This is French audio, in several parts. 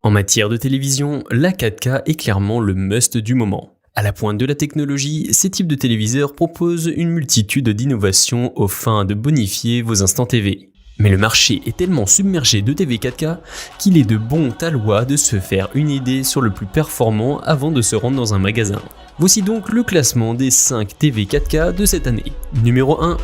En matière de télévision, la 4K est clairement le must du moment. À la pointe de la technologie, ces types de téléviseurs proposent une multitude d'innovations aux fins de bonifier vos instants TV. Mais le marché est tellement submergé de TV 4K qu'il est de bon talois de se faire une idée sur le plus performant avant de se rendre dans un magasin. Voici donc le classement des 5 TV 4K de cette année. Numéro 1,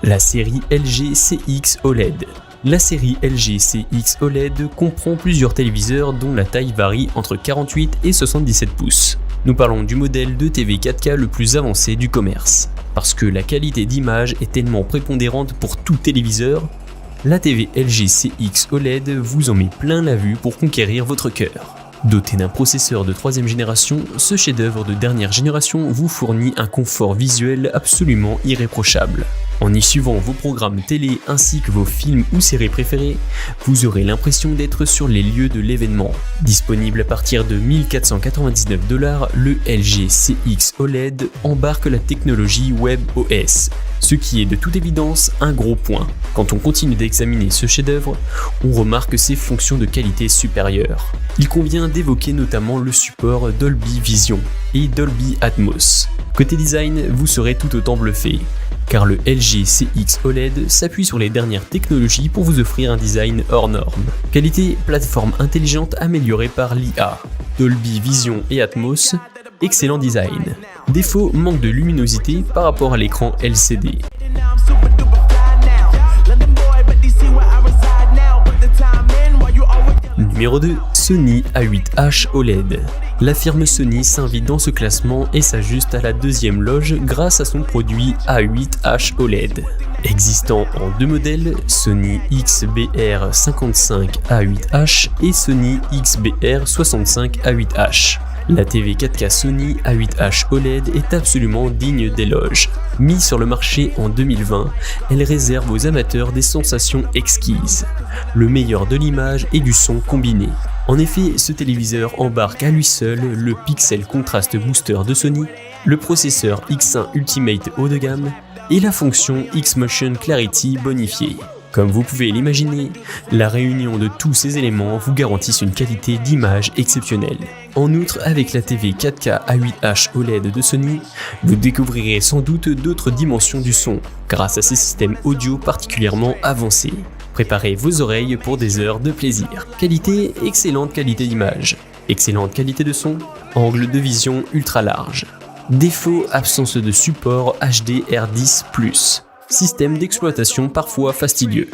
la série LG CX OLED. La série LG CX OLED comprend plusieurs téléviseurs dont la taille varie entre 48 et 77 pouces. Nous parlons du modèle de TV 4K le plus avancé du commerce. Parce que la qualité d'image est tellement prépondérante pour tout téléviseur, la TV LG CX OLED vous en met plein la vue pour conquérir votre cœur. Doté d'un processeur de 3ème génération, ce chef-d'œuvre de dernière génération vous fournit un confort visuel absolument irréprochable. En y suivant vos programmes télé ainsi que vos films ou séries préférées, vous aurez l'impression d'être sur les lieux de l'événement. Disponible à partir de 1499 $, le LG CX OLED embarque la technologie WebOS, ce qui est de toute évidence un gros point. Quand on continue d'examiner ce chef-d'œuvre, on remarque ses fonctions de qualité supérieure. Il convient d'évoquer notamment le support Dolby Vision et Dolby Atmos. Côté design, vous serez tout autant bluffé, car le LG CX OLED s'appuie sur les dernières technologies pour vous offrir un design hors norme. Qualité, plateforme intelligente améliorée par l'IA, Dolby Vision et Atmos, excellent design. Défaut, manque de luminosité par rapport à l'écran LCD. Numéro 2, Sony A8H OLED. La firme Sony s'invite dans ce classement et s'ajuste à la deuxième loge grâce à son produit A8H OLED. Existant en deux modèles, Sony XBR55A8H et Sony XBR65A8H. La TV 4K Sony A8H OLED est absolument digne d'éloge. Mise sur le marché en 2020, elle réserve aux amateurs des sensations exquises, le meilleur de l'image et du son combiné. En effet, ce téléviseur embarque à lui seul le Pixel Contrast Booster de Sony, le processeur X1 Ultimate haut de gamme et la fonction X-Motion Clarity bonifiée. Comme vous pouvez l'imaginer, la réunion de tous ces éléments vous garantissent une qualité d'image exceptionnelle. En outre, avec la TV 4K A8H OLED de Sony, vous découvrirez sans doute d'autres dimensions du son, grâce à ces systèmes audio particulièrement avancés. Préparez vos oreilles pour des heures de plaisir. Qualité, excellente qualité d'image. Excellente qualité de son, angle de vision ultra large. Défaut, absence de support HDR10+. Système d'exploitation parfois fastidieux.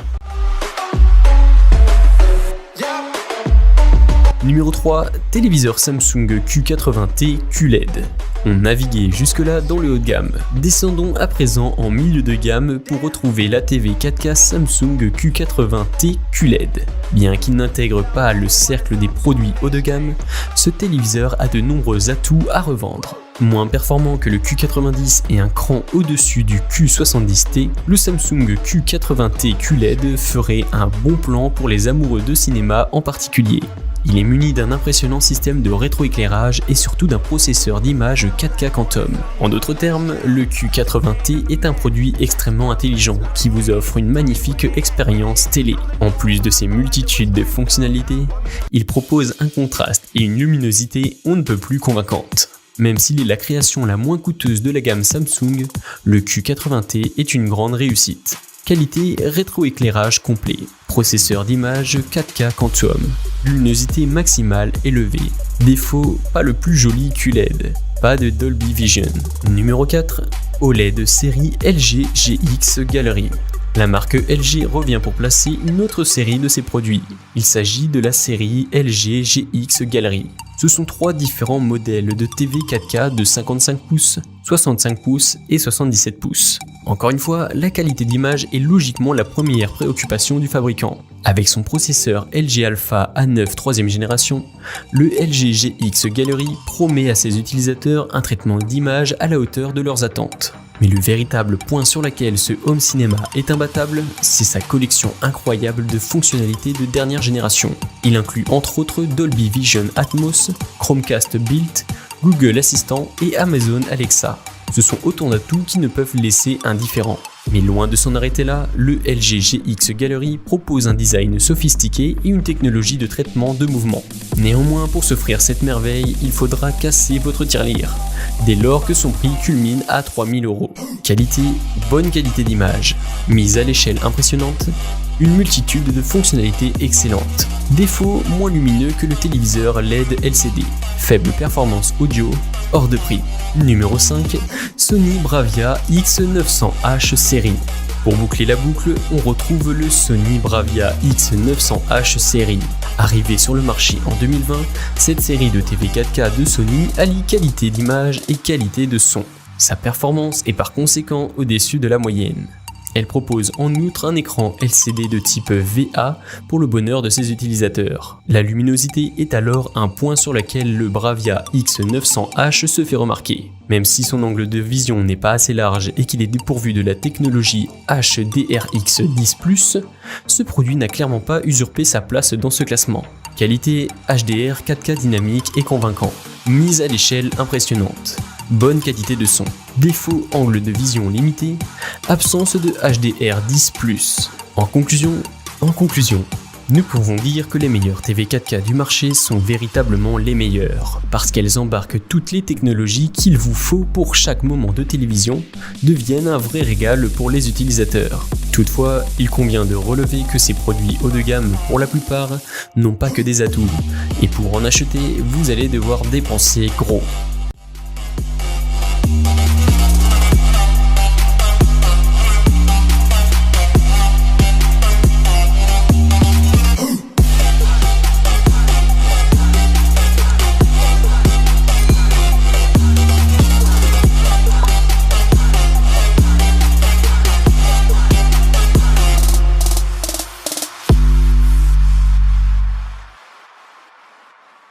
Numéro 3, téléviseur Samsung Q80T QLED. On naviguait jusque-là dans le haut de gamme. Descendons à présent en milieu de gamme pour retrouver la TV 4K Samsung Q80T QLED. Bien qu'il n'intègre pas le cercle des produits haut de gamme, ce téléviseur a de nombreux atouts à revendre. Moins performant que le Q90 et un cran au-dessus du Q70T, le Samsung Q80T QLED ferait un bon plan pour les amoureux de cinéma en particulier. Il est muni d'un impressionnant système de rétroéclairage et surtout d'un processeur d'image 4K Quantum. En d'autres termes, le Q80T est un produit extrêmement intelligent qui vous offre une magnifique expérience télé. En plus de ses multitudes de fonctionnalités, il propose un contraste et une luminosité on ne peut plus convaincantes. Même s'il est la création la moins coûteuse de la gamme Samsung, le Q80T est une grande réussite. Qualité, rétroéclairage complet, processeur d'image 4K Quantum, luminosité maximale élevée. Défaut, pas le plus joli QLED, pas de Dolby Vision. Numéro 4, OLED série LG GX Gallery. La marque LG revient pour placer une autre série de ses produits. Il s'agit de la série LG GX Gallery. Ce sont 3 différents modèles de TV 4K de 55 pouces, 65 pouces et 77 pouces. Encore une fois, la qualité d'image est logiquement la première préoccupation du fabricant. Avec son processeur LG Alpha A9 3ème génération, le LG GX Gallery promet à ses utilisateurs un traitement d'image à la hauteur de leurs attentes. Mais le véritable point sur lequel ce home cinéma est imbattable, c'est sa collection incroyable de fonctionnalités de dernière génération. Il inclut entre autres Dolby Vision Atmos, Chromecast Built, Google Assistant et Amazon Alexa. Ce sont autant d'atouts qui ne peuvent laisser indifférents. Mais loin de s'en arrêter là, le LG GX Gallery propose un design sophistiqué et une technologie de traitement de mouvement. Néanmoins, pour s'offrir cette merveille, il faudra casser votre tirelire, dès lors que son prix culmine à 3000 €. Qualité, bonne qualité d'image, mise à l'échelle impressionnante, une multitude de fonctionnalités excellentes. Défaut, moins lumineux que le téléviseur LED LCD. Faible performance audio, hors de prix. Numéro 5, Sony Bravia X900H série. Pour boucler la boucle, on retrouve le Sony Bravia X900H série. Arrivé sur le marché en 2020, cette série de TV 4K de Sony allie qualité d'image et qualité de son. Sa performance est par conséquent au-dessus de la moyenne. Elle propose en outre un écran LCD de type VA pour le bonheur de ses utilisateurs. La luminosité est alors un point sur lequel le Bravia X900H se fait remarquer. Même si son angle de vision n'est pas assez large et qu'il est dépourvu de la technologie HDRX10+, ce produit n'a clairement pas usurpé sa place dans ce classement. Qualité HDR 4K dynamique et convaincant. Mise à l'échelle impressionnante. Bonne qualité de son. Défaut, angle de vision limité. Absence de HDR10+. En conclusion, nous pouvons dire que les meilleures TV 4K du marché sont véritablement les meilleures, parce qu'elles embarquent toutes les technologies qu'il vous faut pour chaque moment de télévision, deviennent un vrai régal pour les utilisateurs. Toutefois, il convient de relever que ces produits haut de gamme, pour la plupart, n'ont pas que des atouts, et pour en acheter, vous allez devoir dépenser gros.